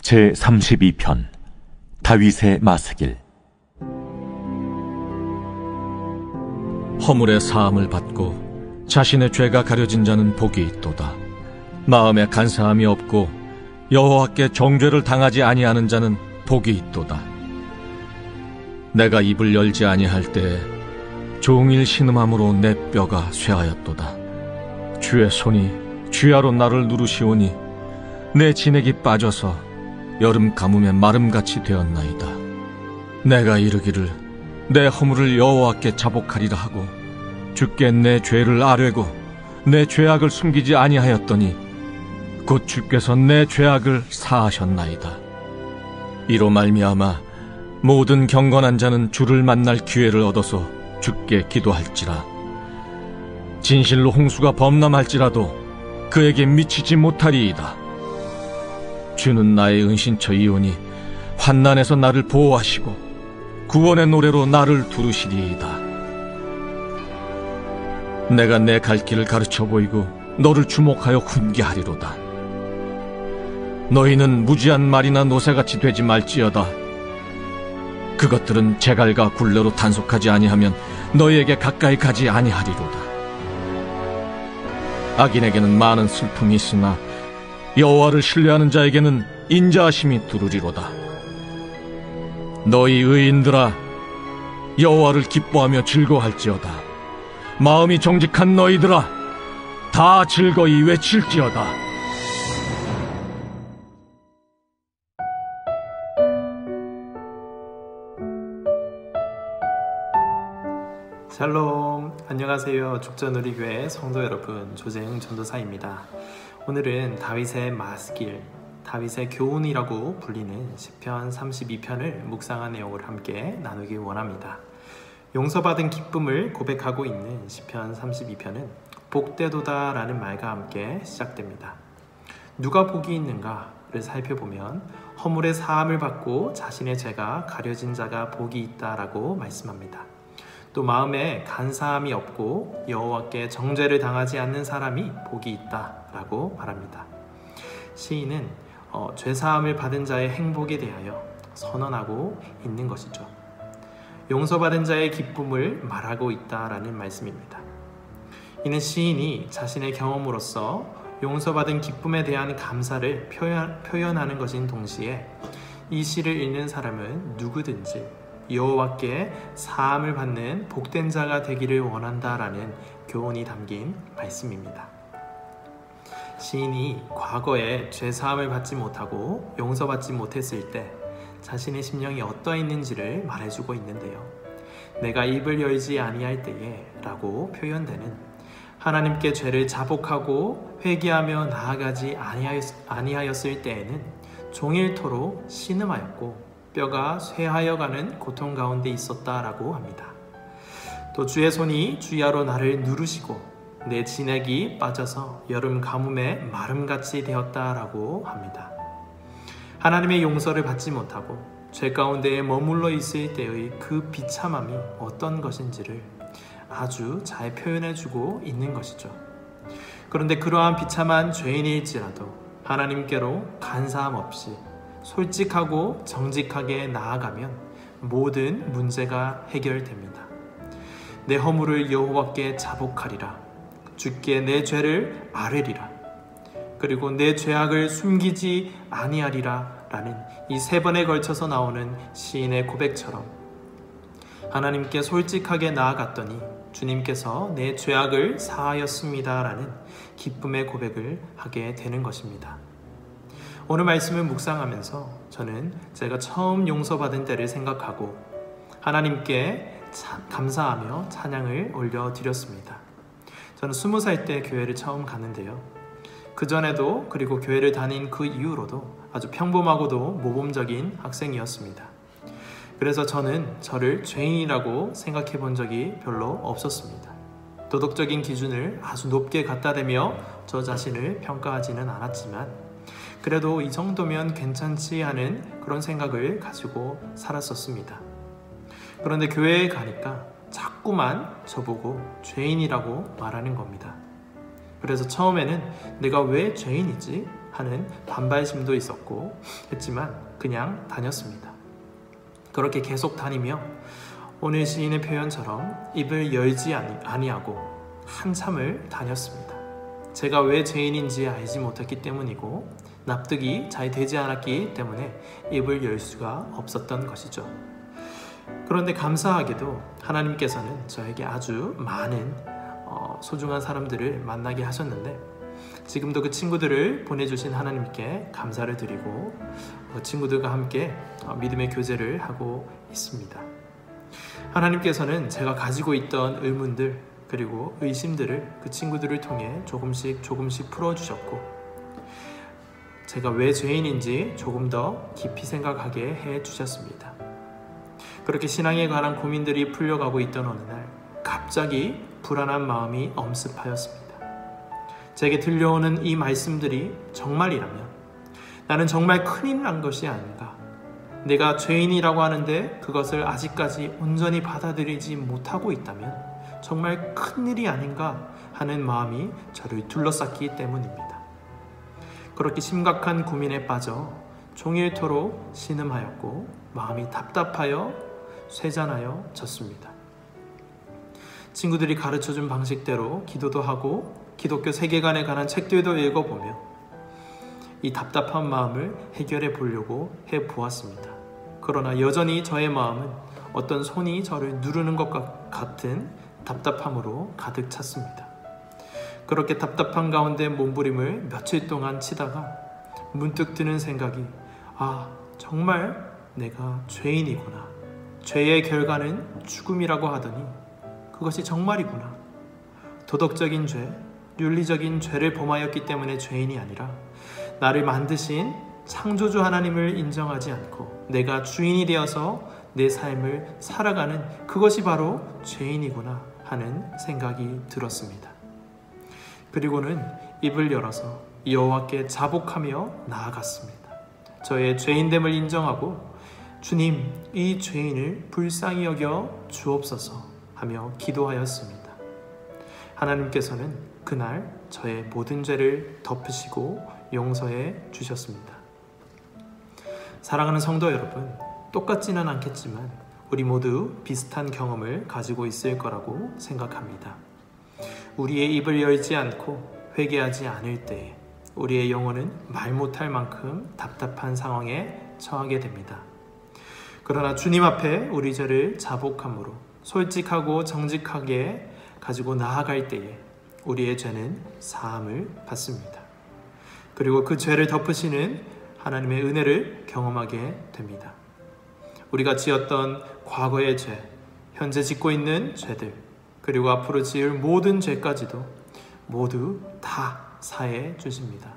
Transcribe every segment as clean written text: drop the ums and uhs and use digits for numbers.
제32편 다윗의 마스길. 허물의 사함을 받고 자신의 죄가 가려진 자는 복이 있도다. 마음에 간사함이 없고 여호와께 정죄를 당하지 아니하는 자는 복이 있도다. 내가 입을 열지 아니할 때에 종일 신음함으로 내 뼈가 쇠하였도다. 주의 손이 쥐하로 나를 누르시오니 내 진액이 빠져서 여름 가뭄에 마름같이 되었나이다. 내가 이르기를 내 허물을 여호와께 자복하리라 하고 주께 내 죄를 아뢰고 내 죄악을 숨기지 아니하였더니 곧 주께서 내 죄악을 사하셨나이다. 이로 말미암아 모든 경건한 자는 주를 만날 기회를 얻어서 주께 기도할지라. 진실로 홍수가 범람할지라도 그에게 미치지 못하리이다. 주는 나의 은신처이오니 환난에서 나를 보호하시고 구원의 노래로 나를 두르시리이다. 내가 내 갈 길을 가르쳐 보이고 너를 주목하여 훈계하리로다. 너희는 무지한 말이나 노새같이 되지 말지어다. 그것들은 제갈과 굴레로 단속하지 아니하면 너희에게 가까이 가지 아니하리로다. 악인에게는 많은 슬픔이 있으나 여호와를 신뢰하는 자에게는 인자하심이 두루리로다. 너희 의인들아, 여호와를 기뻐하며 즐거워할지어다. 마음이 정직한 너희들아, 다 즐거이 외칠지어다. 샬롬, 안녕하세요. 죽전우리교회 성도 여러분, 조재흥 전도사입니다. 오늘은 다윗의 마스길, 다윗의 교훈이라고 불리는 시편 32편을 묵상한 내용을 함께 나누기 원합니다. 용서받은 기쁨을 고백하고 있는 시편 32편은 복되도다 라는 말과 함께 시작됩니다. 누가 복이 있는가를 살펴보면 허물의 사함을 받고 자신의 죄가 가려진 자가 복이 있다라고 말씀합니다. 또 마음에 간사함이 없고 여호와께 정죄를 당하지 않는 사람이 복이 있다라고 말합니다. 시인은 죄사함을 받은 자의 행복에 대하여 선언하고 있는 것이죠. 용서받은 자의 기쁨을 말하고 있다라는 말씀입니다. 이는 시인이 자신의 경험으로서 용서받은 기쁨에 대한 감사를 표현하는 것인 동시에 이 시를 읽는 사람은 누구든지 여호와께 사함을 받는 복된 자가 되기를 원한다라는 교훈이 담긴 말씀입니다. 시인이 과거에 죄사함을 받지 못하고 용서받지 못했을 때 자신의 심령이 어떠했는지를 말해주고 있는데요. 내가 입을 열지 아니할 때에 라고 표현되는 하나님께 죄를 자복하고 회개하며 나아가지 아니하였을 때에는 종일토록 신음하였고 뼈가 쇠하여가는 고통 가운데 있었다라고 합니다. 또 주의 손이 주야로 나를 누르시고 내 진액이 빠져서 여름 가뭄에 마름같이 되었다라고 합니다. 하나님의 용서를 받지 못하고 죄 가운데에 머물러 있을 때의 그 비참함이 어떤 것인지를 아주 잘 표현해주고 있는 것이죠. 그런데 그러한 비참한 죄인일지라도 하나님께로 간사함 없이 솔직하고 정직하게 나아가면 모든 문제가 해결됩니다. 내 허물을 여호와께 자복하리라. 주께 내 죄를 아뢰리라. 그리고 내 죄악을 숨기지 아니하리라 라는 이 3번에 걸쳐서 나오는 시인의 고백처럼 하나님께 솔직하게 나아갔더니 주님께서 내 죄악을 사하였습니다 라는 기쁨의 고백을 하게 되는 것입니다. 오늘 말씀을 묵상하면서 저는 제가 처음 용서받은 때를 생각하고 하나님께 감사하며 찬양을 올려드렸습니다. 저는 20살 때 교회를 처음 갔는데요. 그전에도 그리고 교회를 다닌 그 이후로도 아주 평범하고도 모범적인 학생이었습니다. 그래서 저는 저를 죄인이라고 생각해 본 적이 별로 없었습니다. 도덕적인 기준을 아주 높게 갖다 대며 저 자신을 평가하지는 않았지만 그래도 이 정도면 괜찮지 하는 그런 생각을 가지고 살았었습니다. 그런데 교회에 가니까 자꾸만 저보고 죄인이라고 말하는 겁니다. 그래서 처음에는 내가 왜 죄인이지? 하는 반발심도 있었고 했지만 그냥 다녔습니다. 그렇게 계속 다니며 오늘 시인의 표현처럼 입을 열지 아니하고 한참을 다녔습니다. 제가 왜 죄인인지 알지 못했기 때문이고 납득이 잘 되지 않았기 때문에 입을 열 수가 없었던 것이죠. 그런데 감사하게도 하나님께서는 저에게 아주 많은 소중한 사람들을 만나게 하셨는데 지금도 그 친구들을 보내주신 하나님께 감사를 드리고 친구들과 함께 믿음의 교제를 하고 있습니다. 하나님께서는 제가 가지고 있던 의문들 그리고 의심들을 그 친구들을 통해 조금씩 풀어주셨고 제가 왜 죄인인지 조금 더 깊이 생각하게 해주셨습니다. 그렇게 신앙에 관한 고민들이 풀려가고 있던 어느 날 갑자기 불안한 마음이 엄습하였습니다. 제게 들려오는 이 말씀들이 정말이라면 나는 정말 큰일 난 것이 아닌가. 내가 죄인이라고 하는데 그것을 아직까지 온전히 받아들이지 못하고 있다면 정말 큰일이 아닌가 하는 마음이 저를 둘러쌌기 때문입니다. 그렇게 심각한 고민에 빠져 종일토록 신음하였고 마음이 답답하여 쇠잔하여 졌습니다. 친구들이 가르쳐준 방식대로 기도도 하고 기독교 세계관에 관한 책들도 읽어보며 이 답답한 마음을 해결해 보려고 해보았습니다. 그러나 여전히 저의 마음은 어떤 손이 저를 누르는 것 같은 답답함으로 가득 찼습니다. 그렇게 답답한 가운데 몸부림을 며칠 동안 치다가 문득 드는 생각이 정말 내가 죄인이구나. 죄의 결과는 죽음이라고 하더니 그것이 정말이구나. 도덕적인 죄, 윤리적인 죄를 범하였기 때문에 죄인이 아니라 나를 만드신 창조주 하나님을 인정하지 않고 내가 주인이 되어서 내 삶을 살아가는 그것이 바로 죄인이구나 하는 생각이 들었습니다. 그리고는 입을 열어서 여호와께 자복하며 나아갔습니다. 저의 죄인됨을 인정하고 주님, 이 죄인을 불쌍히 여겨 주옵소서 하며 기도하였습니다. 하나님께서는 그날 저의 모든 죄를 덮으시고 용서해 주셨습니다. 사랑하는 성도 여러분, 똑같지는 않겠지만 우리 모두 비슷한 경험을 가지고 있을 거라고 생각합니다. 우리의 입을 열지 않고 회개하지 않을 때에 우리의 영혼은 말 못할 만큼 답답한 상황에 처하게 됩니다. 그러나 주님 앞에 우리 죄를 자복함으로 솔직하고 정직하게 가지고 나아갈 때에 우리의 죄는 사함을 받습니다. 그리고 그 죄를 덮으시는 하나님의 은혜를 경험하게 됩니다. 우리가 지었던 과거의 죄, 현재 짓고 있는 죄들, 그리고 앞으로 지을 모든 죄까지도 모두 다 사해 주십니다.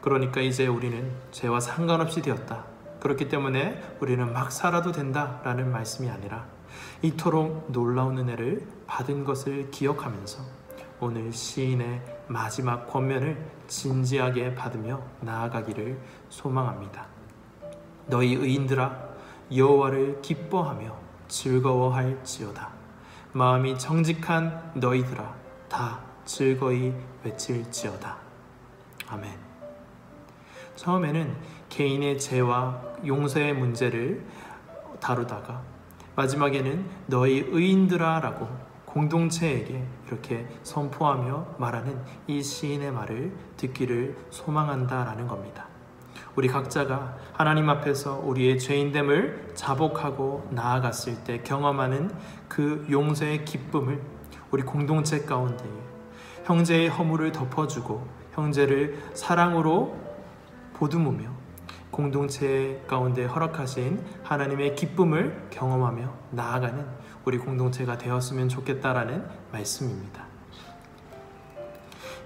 그러니까 이제 우리는 죄와 상관없이 되었다. 그렇기 때문에 우리는 막 살아도 된다라는 말씀이 아니라 이토록 놀라운 은혜를 받은 것을 기억하면서 오늘 시인의 마지막 권면을 진지하게 받으며 나아가기를 소망합니다. 너희 의인들아 여호와를 기뻐하며 즐거워할지어다. 마음이 정직한 너희들아 다 즐거이 외칠지어다. 아멘. 처음에는 개인의 죄와 용서의 문제를 다루다가 마지막에는 너희 의인들아 라고 공동체에게 이렇게 선포하며 말하는 이 시인의 말을 듣기를 소망한다라는 겁니다. 우리 각자가 하나님 앞에서 우리의 죄인됨을 자복하고 나아갔을 때 경험하는 그 용서의 기쁨을 우리 공동체 가운데에 형제의 허물을 덮어주고 형제를 사랑으로 보듬으며 공동체 가운데 허락하신 하나님의 기쁨을 경험하며 나아가는 우리 공동체가 되었으면 좋겠다라는 말씀입니다.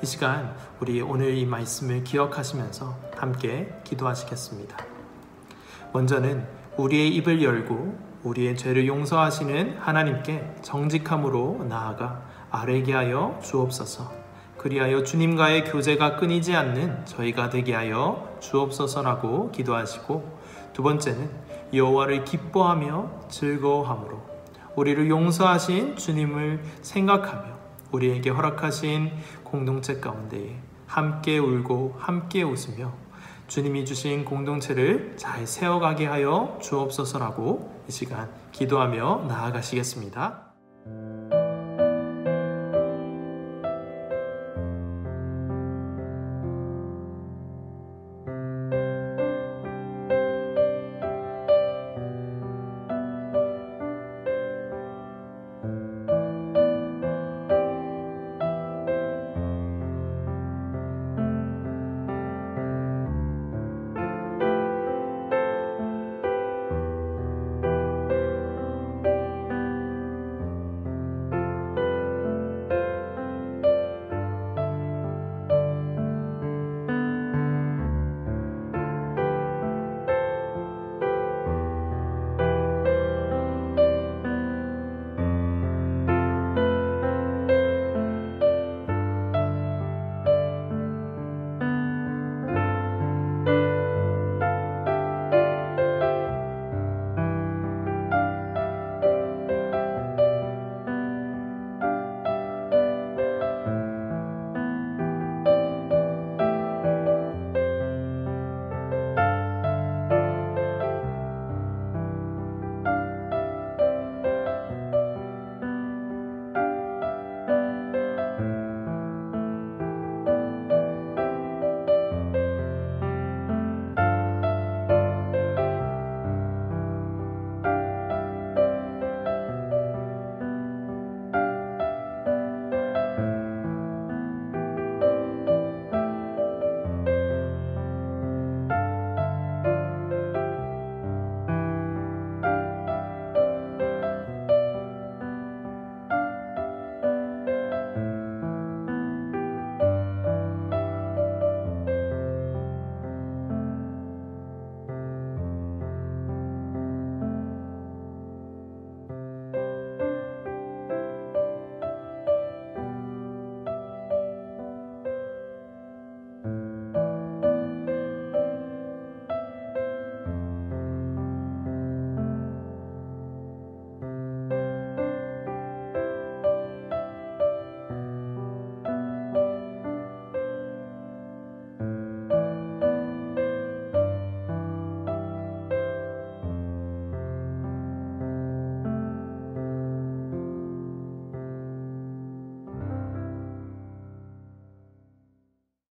이 시간 우리 오늘 이 말씀을 기억하시면서 함께 기도하시겠습니다. 먼저는 우리의 입을 열고 우리의 죄를 용서하시는 하나님께 정직함으로 나아가 아뢰게 하여 주옵소서. 그리하여 주님과의 교제가 끊이지 않는 저희가 되게 하여 주옵소서라고 기도하시고, 두 번째는 여호와를 기뻐하며 즐거워함으로 우리를 용서하신 주님을 생각하며 우리에게 허락하신 공동체 가운데에 함께 울고 함께 웃으며 주님이 주신 공동체를 잘 세워가게 하여 주옵소서라고 이 시간 기도하며 나아가시겠습니다.